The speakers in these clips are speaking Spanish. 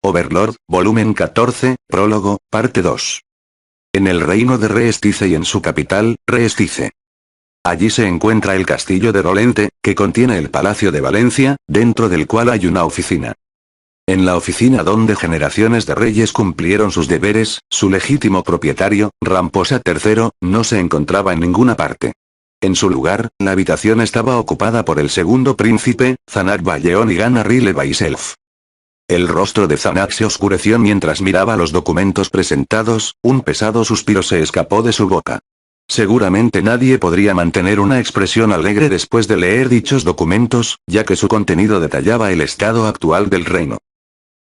Overlord, volumen 14, prólogo, parte 2. En el reino de Reestice y en su capital, Reestice. Allí se encuentra el castillo de Rolente, que contiene el Palacio de Valencia, dentro del cual hay una oficina. En la oficina donde generaciones de reyes cumplieron sus deberes, su legítimo propietario, Ramposa III, no se encontraba en ninguna parte. En su lugar, la habitación estaba ocupada por el segundo príncipe, Zanak Balleón y Gana Rile Baiself. El rostro de Zanak se oscureció mientras miraba los documentos presentados, un pesado suspiro se escapó de su boca. Seguramente nadie podría mantener una expresión alegre después de leer dichos documentos, ya que su contenido detallaba el estado actual del reino.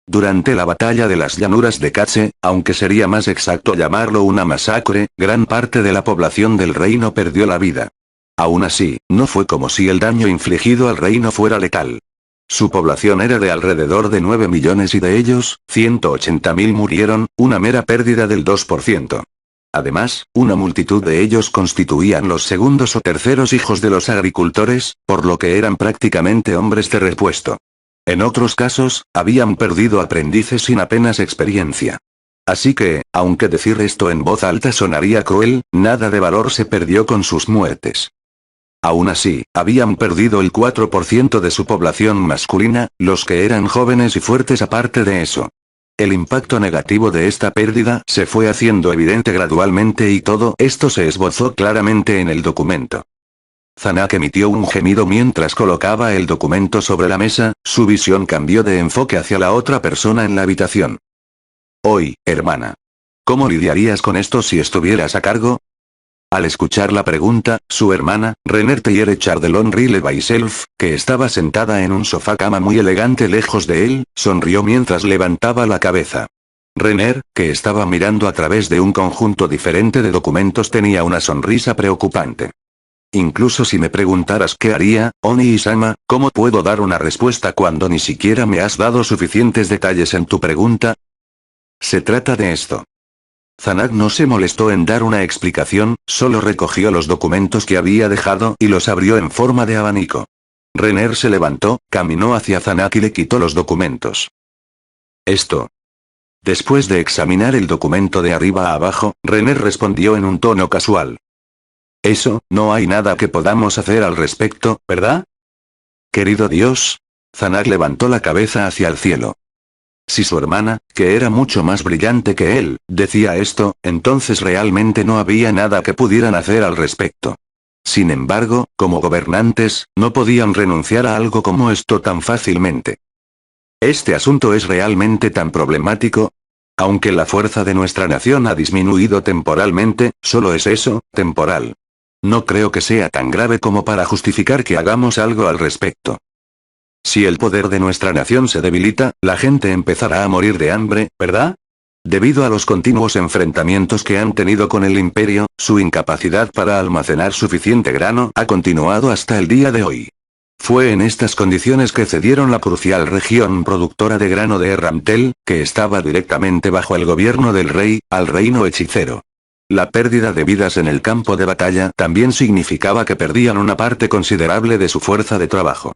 Durante la batalla de las llanuras de Katse, aunque sería más exacto llamarlo una masacre, gran parte de la población del reino perdió la vida. Aún así, no fue como si el daño infligido al reino fuera letal. Su población era de alrededor de 9 millones y de ellos, 180.000 murieron, una mera pérdida del 2%. Además, una multitud de ellos constituían los segundos o terceros hijos de los agricultores, por lo que eran prácticamente hombres de repuesto. En otros casos, habían perdido aprendices sin apenas experiencia. Así que, aunque decir esto en voz alta sonaría cruel, nada de valor se perdió con sus muertes. Aún así, habían perdido el 4% de su población masculina, los que eran jóvenes y fuertes aparte de eso. El impacto negativo de esta pérdida se fue haciendo evidente gradualmente y todo esto se esbozó claramente en el documento. Zanak emitió un gemido mientras colocaba el documento sobre la mesa, su visión cambió de enfoque hacia la otra persona en la habitación. Hoy, hermana. ¿Cómo lidiarías con esto si estuvieras a cargo? Al escuchar la pregunta, su hermana, Rener Teilhard Chardellon Rile Baiself, que estaba sentada en un sofá cama muy elegante lejos de él, sonrió mientras levantaba la cabeza. Rener, que estaba mirando a través de un conjunto diferente de documentos, tenía una sonrisa preocupante. Incluso si me preguntaras qué haría, Oni-sama, ¿cómo puedo dar una respuesta cuando ni siquiera me has dado suficientes detalles en tu pregunta? Se trata de esto. Zanak no se molestó en dar una explicación, solo recogió los documentos que había dejado y los abrió en forma de abanico. Rener se levantó, caminó hacia Zanak y le quitó los documentos. Esto. Después de examinar el documento de arriba a abajo, Rener respondió en un tono casual. Eso, no hay nada que podamos hacer al respecto, ¿verdad? Querido Dios. Zanak levantó la cabeza hacia el cielo. Si su hermana, que era mucho más brillante que él, decía esto, entonces realmente no había nada que pudieran hacer al respecto. Sin embargo, como gobernantes, no podían renunciar a algo como esto tan fácilmente. ¿Este asunto es realmente tan problemático? Aunque la fuerza de nuestra nación ha disminuido temporalmente, solo es eso, temporal. No creo que sea tan grave como para justificar que hagamos algo al respecto. Si el poder de nuestra nación se debilita, la gente empezará a morir de hambre, ¿verdad? Debido a los continuos enfrentamientos que han tenido con el imperio, su incapacidad para almacenar suficiente grano ha continuado hasta el día de hoy. Fue en estas condiciones que cedieron la crucial región productora de grano de Erramtel, que estaba directamente bajo el gobierno del rey, al reino hechicero. La pérdida de vidas en el campo de batalla también significaba que perdían una parte considerable de su fuerza de trabajo.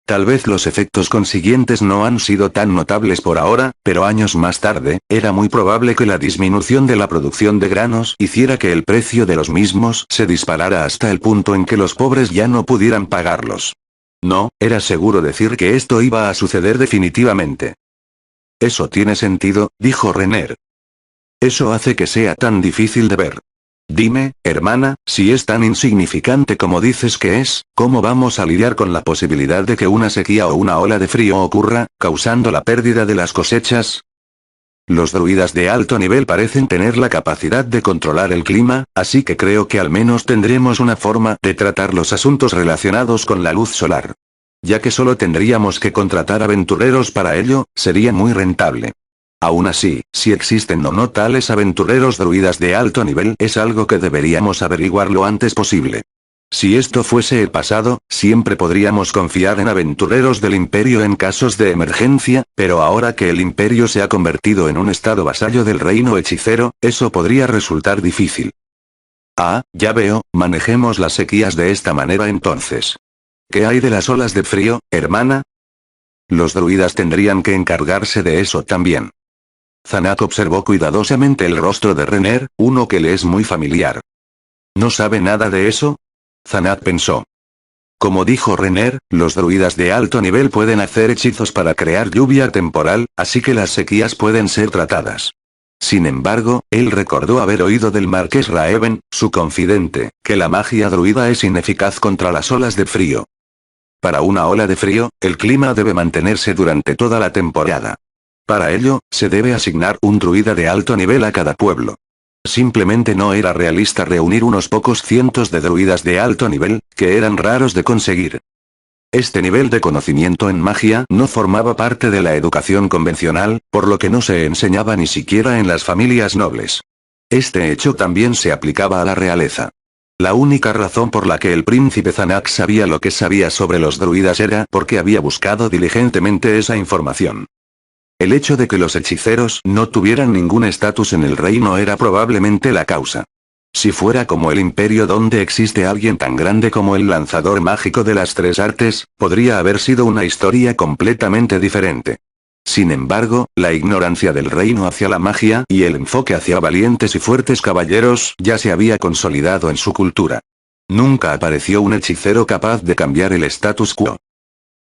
Tal vez los efectos consiguientes no han sido tan notables por ahora, pero años más tarde, era muy probable que la disminución de la producción de granos hiciera que el precio de los mismos se disparara hasta el punto en que los pobres ya no pudieran pagarlos. No, era seguro decir que esto iba a suceder definitivamente. Eso tiene sentido, dijo Rener. Eso hace que sea tan difícil de ver. Dime, hermana, si es tan insignificante como dices que es, ¿cómo vamos a lidiar con la posibilidad de que una sequía o una ola de frío ocurra, causando la pérdida de las cosechas? Los druidas de alto nivel parecen tener la capacidad de controlar el clima, así que creo que al menos tendremos una forma de tratar los asuntos relacionados con la luz solar. Ya que solo tendríamos que contratar aventureros para ello, sería muy rentable. Aún así, si existen o no tales aventureros druidas de alto nivel es algo que deberíamos averiguar lo antes posible. Si esto fuese el pasado, siempre podríamos confiar en aventureros del imperio en casos de emergencia, pero ahora que el imperio se ha convertido en un estado vasallo del reino hechicero, eso podría resultar difícil. Ah, ya veo, manejemos las sequías de esta manera entonces. ¿Qué hay de las olas de frío, hermana? Los druidas tendrían que encargarse de eso también. Zanak observó cuidadosamente el rostro de Renner, uno que le es muy familiar. ¿No sabe nada de eso? Zanak pensó. Como dijo Renner, los druidas de alto nivel pueden hacer hechizos para crear lluvia temporal, así que las sequías pueden ser tratadas. Sin embargo, él recordó haber oído del marqués Raeven, su confidente, que la magia druida es ineficaz contra las olas de frío. Para una ola de frío, el clima debe mantenerse durante toda la temporada. Para ello, se debe asignar un druida de alto nivel a cada pueblo. Simplemente no era realista reunir unos pocos cientos de druidas de alto nivel, que eran raros de conseguir. Este nivel de conocimiento en magia no formaba parte de la educación convencional, por lo que no se enseñaba ni siquiera en las familias nobles. Este hecho también se aplicaba a la realeza. La única razón por la que el príncipe Zanak sabía lo que sabía sobre los druidas era porque había buscado diligentemente esa información. El hecho de que los hechiceros no tuvieran ningún estatus en el reino era probablemente la causa. Si fuera como el imperio donde existe alguien tan grande como el lanzador mágico de las tres artes, podría haber sido una historia completamente diferente. Sin embargo, la ignorancia del reino hacia la magia y el enfoque hacia valientes y fuertes caballeros ya se había consolidado en su cultura. Nunca apareció un hechicero capaz de cambiar el status quo.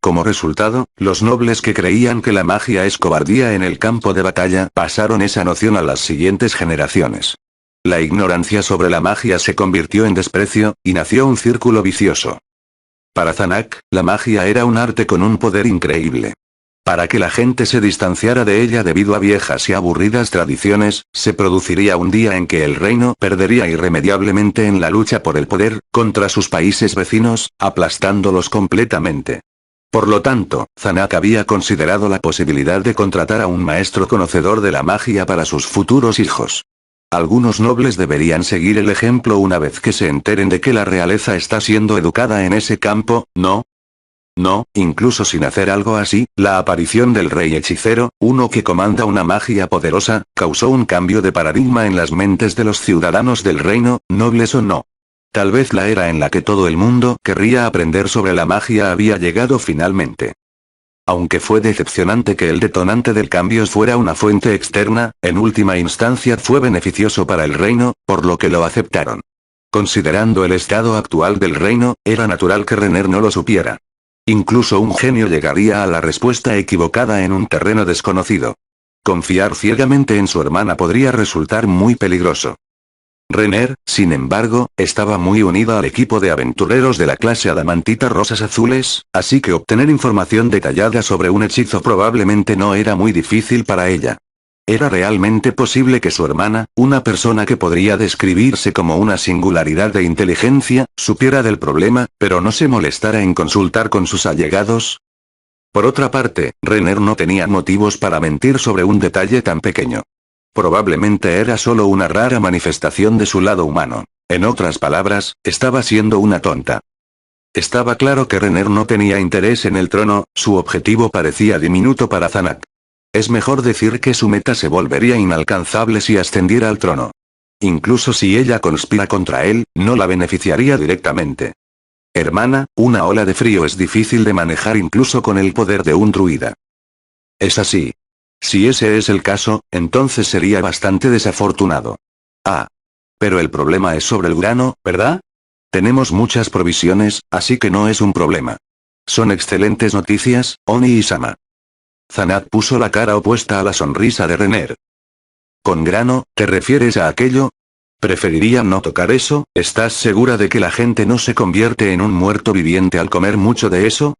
Como resultado, los nobles que creían que la magia es cobardía en el campo de batalla pasaron esa noción a las siguientes generaciones. La ignorancia sobre la magia se convirtió en desprecio, y nació un círculo vicioso. Para Zanak, la magia era un arte con un poder increíble. Para que la gente se distanciara de ella debido a viejas y aburridas tradiciones, se produciría un día en que el reino perdería irremediablemente en la lucha por el poder, contra sus países vecinos, aplastándolos completamente. Por lo tanto, Zanak había considerado la posibilidad de contratar a un maestro conocedor de la magia para sus futuros hijos. Algunos nobles deberían seguir el ejemplo una vez que se enteren de que la realeza está siendo educada en ese campo, ¿no? No, incluso sin hacer algo así, la aparición del rey hechicero, uno que comanda una magia poderosa, causó un cambio de paradigma en las mentes de los ciudadanos del reino, nobles o no. Tal vez la era en la que todo el mundo querría aprender sobre la magia había llegado finalmente. Aunque fue decepcionante que el detonante del cambio fuera una fuente externa, en última instancia fue beneficioso para el reino, por lo que lo aceptaron. Considerando el estado actual del reino, era natural que Renner no lo supiera. Incluso un genio llegaría a la respuesta equivocada en un terreno desconocido. Confiar ciegamente en su hermana podría resultar muy peligroso. Renner, sin embargo, estaba muy unida al equipo de aventureros de la clase Adamantita Rosas Azules, así que obtener información detallada sobre un hechizo probablemente no era muy difícil para ella. Era realmente posible que su hermana, una persona que podría describirse como una singularidad de inteligencia, supiera del problema, pero no se molestara en consultar con sus allegados. Por otra parte, Renner no tenía motivos para mentir sobre un detalle tan pequeño. Probablemente era solo una rara manifestación de su lado humano. En otras palabras, estaba siendo una tonta. Estaba claro que Renner no tenía interés en el trono, su objetivo parecía diminuto para Zanak. Es mejor decir que su meta se volvería inalcanzable si ascendiera al trono. Incluso si ella conspira contra él, no la beneficiaría directamente. Hermana, una ola de frío es difícil de manejar incluso con el poder de un druida. Es así. Si ese es el caso, entonces sería bastante desafortunado. Ah. Pero el problema es sobre el grano, ¿verdad? Tenemos muchas provisiones, así que no es un problema. Son excelentes noticias, Oni y Sama. Zanak puso la cara opuesta a la sonrisa de Renner. ¿Con grano, te refieres a aquello? Preferiría no tocar eso, ¿estás segura de que la gente no se convierte en un muerto viviente al comer mucho de eso?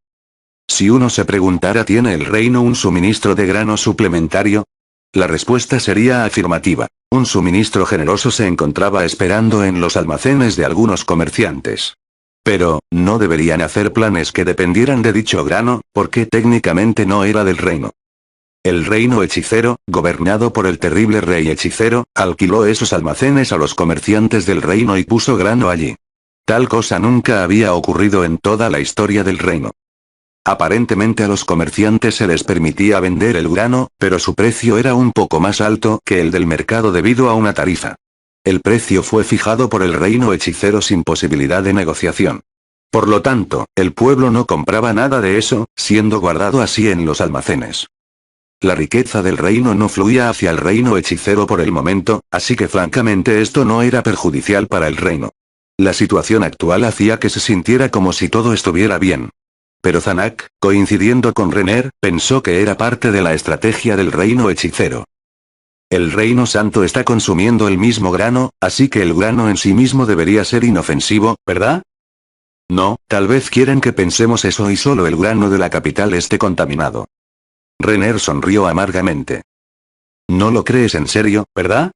Si uno se preguntara ¿tiene el reino un suministro de grano suplementario? La respuesta sería afirmativa. Un suministro generoso se encontraba esperando en los almacenes de algunos comerciantes. Pero, no deberían hacer planes que dependieran de dicho grano, porque técnicamente no era del reino. El reino hechicero, gobernado por el terrible rey hechicero, alquiló esos almacenes a los comerciantes del reino y puso grano allí. Tal cosa nunca había ocurrido en toda la historia del reino. Aparentemente a los comerciantes se les permitía vender el grano, pero su precio era un poco más alto que el del mercado debido a una tarifa. El precio fue fijado por el reino hechicero sin posibilidad de negociación. Por lo tanto, el pueblo no compraba nada de eso, siendo guardado así en los almacenes. La riqueza del reino no fluía hacia el reino hechicero por el momento, así que francamente esto no era perjudicial para el reino. La situación actual hacía que se sintiera como si todo estuviera bien. Pero Zanak, coincidiendo con Renner, pensó que era parte de la estrategia del reino hechicero. El reino santo está consumiendo el mismo grano, así que el grano en sí mismo debería ser inofensivo, ¿verdad? No, tal vez quieren que pensemos eso y solo el grano de la capital esté contaminado. Renner sonrió amargamente. No lo crees en serio, ¿verdad?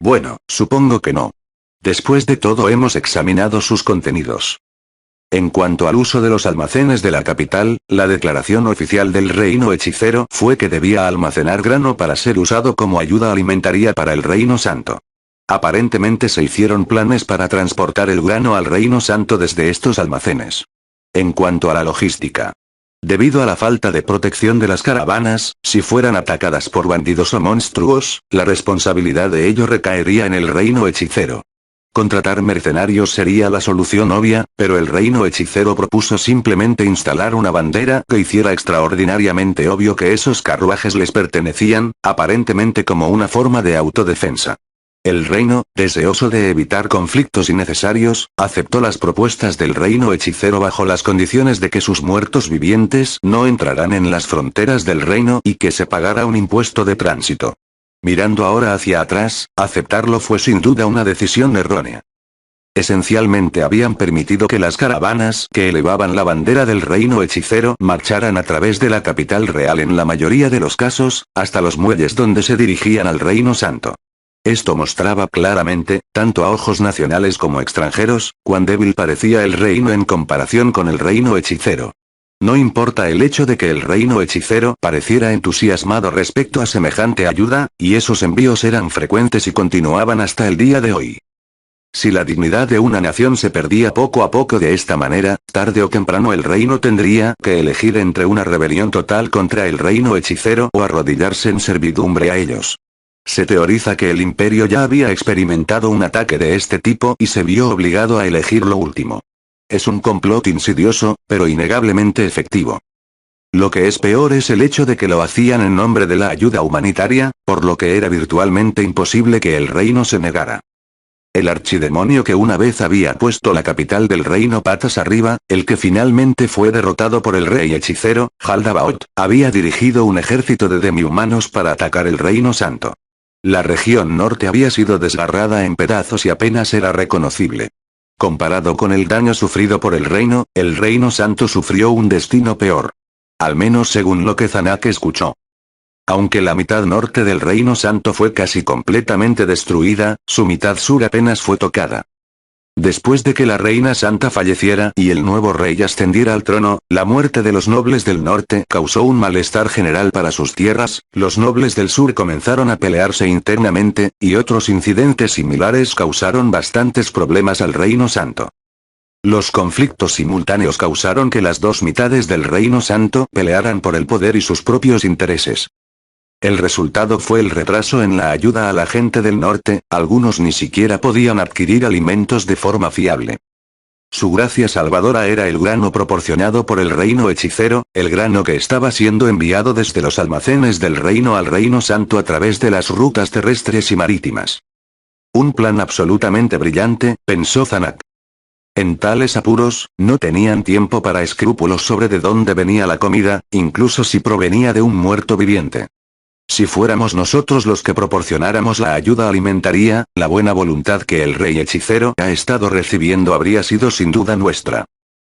Bueno, supongo que no. Después de todo hemos examinado sus contenidos. En cuanto al uso de los almacenes de la capital, la declaración oficial del reino hechicero fue que debía almacenar grano para ser usado como ayuda alimentaria para el reino santo. Aparentemente se hicieron planes para transportar el grano al reino santo desde estos almacenes. En cuanto a la logística. Debido a la falta de protección de las caravanas, si fueran atacadas por bandidos o monstruos, la responsabilidad de ello recaería en el reino hechicero. Contratar mercenarios sería la solución obvia, pero el reino hechicero propuso simplemente instalar una bandera que hiciera extraordinariamente obvio que esos carruajes les pertenecían, aparentemente como una forma de autodefensa. El reino, deseoso de evitar conflictos innecesarios, aceptó las propuestas del reino hechicero bajo las condiciones de que sus muertos vivientes no entrarán en las fronteras del reino y que se pagara un impuesto de tránsito. Mirando ahora hacia atrás, aceptarlo fue sin duda una decisión errónea. Esencialmente habían permitido que las caravanas que elevaban la bandera del reino hechicero marcharan a través de la capital real en la mayoría de los casos, hasta los muelles donde se dirigían al reino santo. Esto mostraba claramente, tanto a ojos nacionales como extranjeros, cuán débil parecía el reino en comparación con el reino hechicero. No importa el hecho de que el reino hechicero pareciera entusiasmado respecto a semejante ayuda, y esos envíos eran frecuentes y continuaban hasta el día de hoy. Si la dignidad de una nación se perdía poco a poco de esta manera, tarde o temprano el reino tendría que elegir entre una rebelión total contra el reino hechicero o arrodillarse en servidumbre a ellos. Se teoriza que el imperio ya había experimentado un ataque de este tipo y se vio obligado a elegir lo último. Es un complot insidioso, pero innegablemente efectivo. Lo que es peor es el hecho de que lo hacían en nombre de la ayuda humanitaria, por lo que era virtualmente imposible que el reino se negara. El archidemonio que una vez había puesto la capital del reino patas arriba, el que finalmente fue derrotado por el rey hechicero, Haldabaoth, había dirigido un ejército de demihumanos para atacar el reino santo. La región norte había sido desgarrada en pedazos y apenas era reconocible. Comparado con el daño sufrido por el reino santo sufrió un destino peor. Al menos según lo que Zanak escuchó. Aunque la mitad norte del reino santo fue casi completamente destruida, su mitad sur apenas fue tocada. Después de que la reina santa falleciera y el nuevo rey ascendiera al trono, la muerte de los nobles del norte causó un malestar general para sus tierras, los nobles del sur comenzaron a pelearse internamente, y otros incidentes similares causaron bastantes problemas al reino santo. Los conflictos simultáneos causaron que las dos mitades del reino santo pelearan por el poder y sus propios intereses. El resultado fue el retraso en la ayuda a la gente del norte, algunos ni siquiera podían adquirir alimentos de forma fiable. Su gracia salvadora era el grano proporcionado por el reino hechicero, el grano que estaba siendo enviado desde los almacenes del reino al reino santo a través de las rutas terrestres y marítimas. Un plan absolutamente brillante, pensó Zanak. En tales apuros, no tenían tiempo para escrúpulos sobre de dónde venía la comida, incluso si provenía de un muerto viviente. Si fuéramos nosotros los que proporcionáramos la ayuda alimentaria, la buena voluntad que el rey hechicero ha estado recibiendo habría sido sin duda nuestra.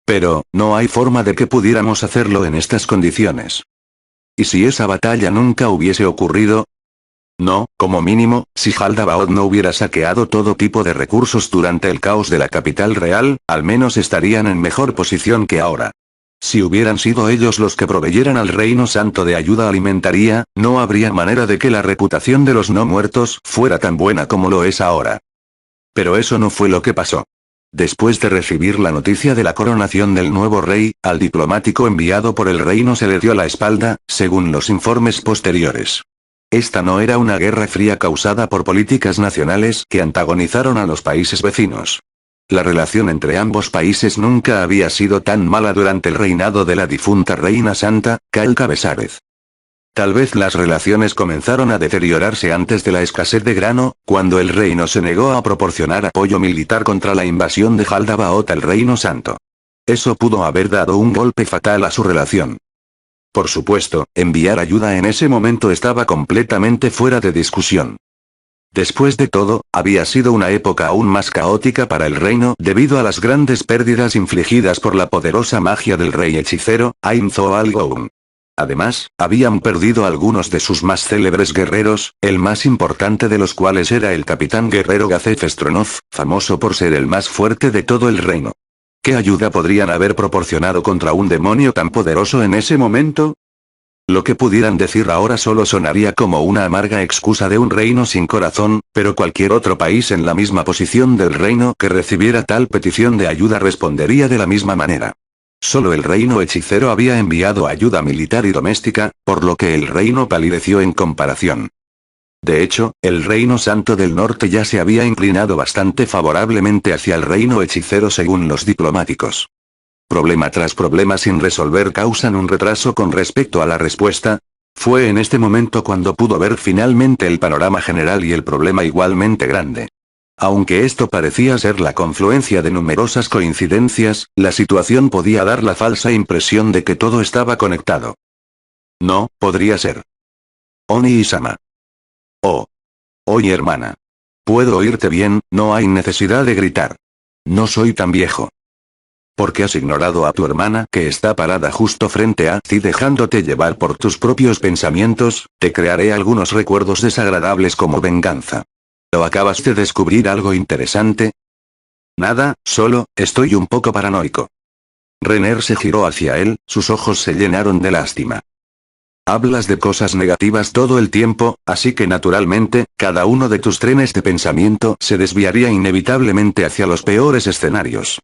Pero, no hay forma de que pudiéramos hacerlo en estas condiciones. ¿Y si esa batalla nunca hubiese ocurrido? No, como mínimo, si Haldabaoth no hubiera saqueado todo tipo de recursos durante el caos de la capital real, al menos estarían en mejor posición que ahora. Si hubieran sido ellos los que proveyeran al reino santo de ayuda alimentaria, no habría manera de que la reputación de los no muertos fuera tan buena como lo es ahora. Pero eso no fue lo que pasó. Después de recibir la noticia de la coronación del nuevo rey, al diplomático enviado por el reino se le dio la espalda, según los informes posteriores. Esta no era una guerra fría causada por políticas nacionales que antagonizaron a los países vecinos. La relación entre ambos países nunca había sido tan mala durante el reinado de la difunta reina santa, Calca Besárez. Tal vez las relaciones comenzaron a deteriorarse antes de la escasez de grano, cuando el reino se negó a proporcionar apoyo militar contra la invasión de Jaldabaoth al reino santo. Eso pudo haber dado un golpe fatal a su relación. Por supuesto, enviar ayuda en ese momento estaba completamente fuera de discusión. Después de todo, había sido una época aún más caótica para el reino debido a las grandes pérdidas infligidas por la poderosa magia del rey hechicero, Ainzoal-Goun. Además, habían perdido algunos de sus más célebres guerreros, el más importante de los cuales era el capitán guerrero Gazef Stronov, famoso por ser el más fuerte de todo el reino. ¿Qué ayuda podrían haber proporcionado contra un demonio tan poderoso en ese momento? Lo que pudieran decir ahora solo sonaría como una amarga excusa de un reino sin corazón, pero cualquier otro país en la misma posición del reino que recibiera tal petición de ayuda respondería de la misma manera. Solo el reino hechicero había enviado ayuda militar y doméstica, por lo que el reino palideció en comparación. De hecho, el reino santo del norte ya se había inclinado bastante favorablemente hacia el reino hechicero según los diplomáticos. Problema tras problema sin resolver causan un retraso con respecto a la respuesta. Fue en este momento cuando pudo ver finalmente el panorama general y el problema igualmente grande. Aunque esto parecía ser la confluencia de numerosas coincidencias, la situación podía dar la falsa impresión de que todo estaba conectado. No, podría ser. Oni-sama. Oh. Oye hermana. Puedo oírte bien, no hay necesidad de gritar. No soy tan viejo. ¿Por qué has ignorado a tu hermana que está parada justo frente a ti dejándote llevar por tus propios pensamientos? Te crearé algunos recuerdos desagradables como venganza. ¿O acabas de descubrir algo interesante? Nada, solo, estoy un poco paranoico. Renner se giró hacia él, sus ojos se llenaron de lástima. Hablas de cosas negativas todo el tiempo, así que naturalmente, cada uno de tus trenes de pensamiento se desviaría inevitablemente hacia los peores escenarios.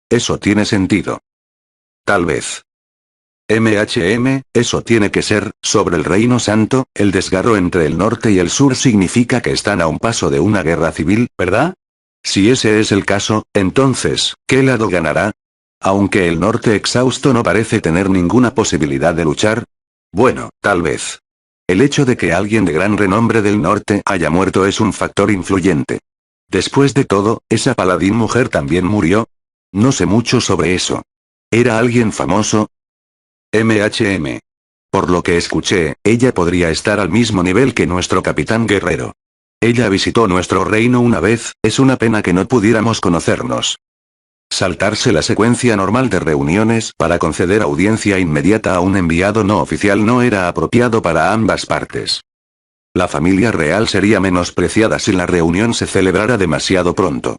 Eso tiene sentido. Tal vez. Eso tiene que ser, sobre el Reino Santo, el desgarro entre el norte y el sur significa que están a un paso de una guerra civil, ¿verdad? Si ese es el caso, entonces, ¿qué lado ganará? Aunque el norte exhausto no parece tener ninguna posibilidad de luchar. Bueno, tal vez. El hecho de que alguien de gran renombre del norte haya muerto es un factor influyente. Después de todo, esa paladín mujer también murió. No sé mucho sobre eso. ¿Era alguien famoso? Por lo que escuché, ella podría estar al mismo nivel que nuestro capitán guerrero. Ella visitó nuestro reino una vez, es una pena que no pudiéramos conocernos. Saltarse la secuencia normal de reuniones para conceder audiencia inmediata a un enviado no oficial no era apropiado para ambas partes. La familia real sería menospreciada si la reunión se celebrara demasiado pronto.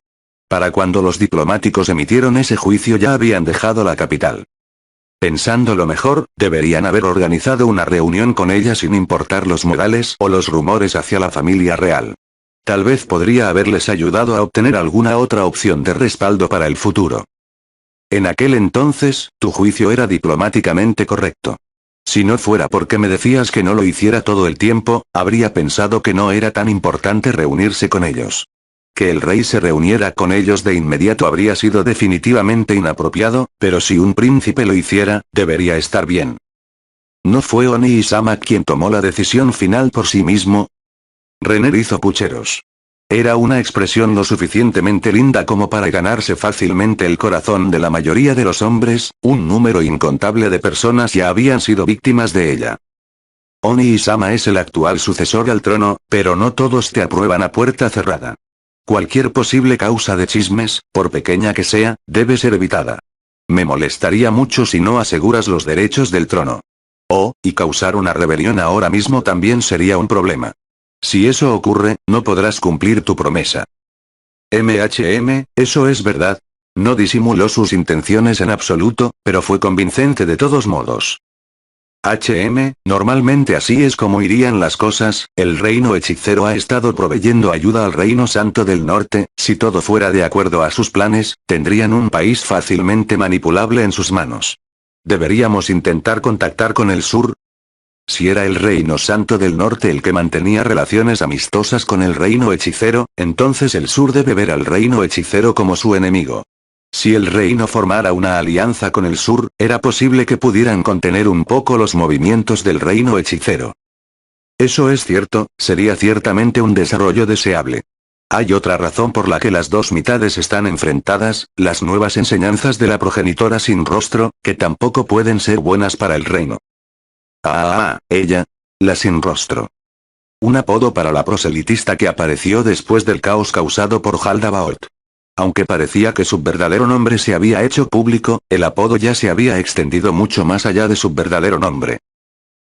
Para cuando los diplomáticos emitieron ese juicio ya habían dejado la capital. Pensándolo mejor, deberían haber organizado una reunión con ella sin importar los modales o los rumores hacia la familia real. Tal vez podría haberles ayudado a obtener alguna otra opción de respaldo para el futuro. En aquel entonces, tu juicio era diplomáticamente correcto. Si no fuera porque me decías que no lo hiciera todo el tiempo, habría pensado que no era tan importante reunirse con ellos. Que el rey se reuniera con ellos de inmediato habría sido definitivamente inapropiado, pero si un príncipe lo hiciera, debería estar bien. ¿No fue Oni-sama quien tomó la decisión final por sí mismo? Renner hizo pucheros. Era una expresión lo suficientemente linda como para ganarse fácilmente el corazón de la mayoría de los hombres, un número incontable de personas ya habían sido víctimas de ella. Oni-sama es el actual sucesor al trono, pero no todos te aprueban a puerta cerrada. Cualquier posible causa de chismes, por pequeña que sea, debe ser evitada. Me molestaría mucho si no aseguras los derechos del trono. Oh, y causar una rebelión ahora mismo también sería un problema. Si eso ocurre, no podrás cumplir tu promesa. Eso es verdad. No disimuló sus intenciones en absoluto, pero fue convincente de todos modos. Normalmente así es como irían las cosas, el reino hechicero ha estado proveyendo ayuda al reino santo del norte, si todo fuera de acuerdo a sus planes, tendrían un país fácilmente manipulable en sus manos. ¿Deberíamos intentar contactar con el sur? Si era el Reino Santo del Norte el que mantenía relaciones amistosas con el Reino Hechicero, entonces el Sur debe ver al Reino Hechicero como su enemigo. Si el reino formara una alianza con el Sur, era posible que pudieran contener un poco los movimientos del Reino Hechicero. Eso es cierto, sería ciertamente un desarrollo deseable. Hay otra razón por la que las dos mitades están enfrentadas, las nuevas enseñanzas de la progenitora sin rostro, que tampoco pueden ser buenas para el reino. Ella. La sin rostro. Un apodo para la proselitista que apareció después del caos causado por Haldabaoth. Aunque parecía que su verdadero nombre se había hecho público, el apodo ya se había extendido mucho más allá de su verdadero nombre.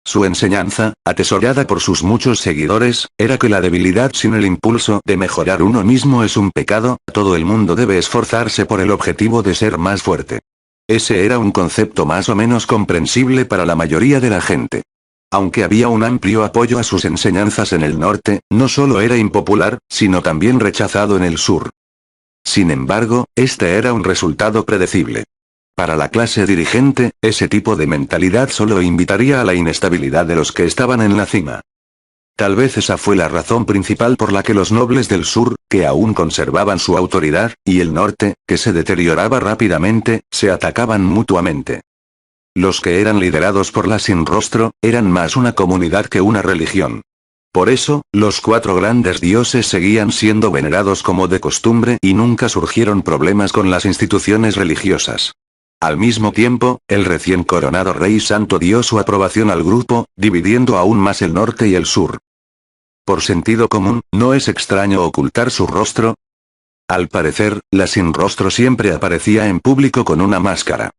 Su enseñanza, atesorada por sus muchos seguidores, era que la debilidad sin el impulso de mejorar uno mismo es un pecado, todo el mundo debe esforzarse por el objetivo de ser más fuerte. Ese era un concepto más o menos comprensible para la mayoría de la gente. Aunque había un amplio apoyo a sus enseñanzas en el norte, no solo era impopular, sino también rechazado en el sur. Sin embargo, este era un resultado predecible. Para la clase dirigente, ese tipo de mentalidad solo invitaría a la inestabilidad de los que estaban en la cima. Tal vez esa fue la razón principal por la que los nobles del sur, que aún conservaban su autoridad, y el norte, que se deterioraba rápidamente, se atacaban mutuamente. Los que eran liderados por la sin rostro, eran más una comunidad que una religión. Por eso, los cuatro grandes dioses seguían siendo venerados como de costumbre y nunca surgieron problemas con las instituciones religiosas. Al mismo tiempo, el recién coronado Rey Santo dio su aprobación al grupo, dividiendo aún más el norte y el sur. Por sentido común, ¿no es extraño ocultar su rostro? Al parecer, la sin rostro siempre aparecía en público con una máscara.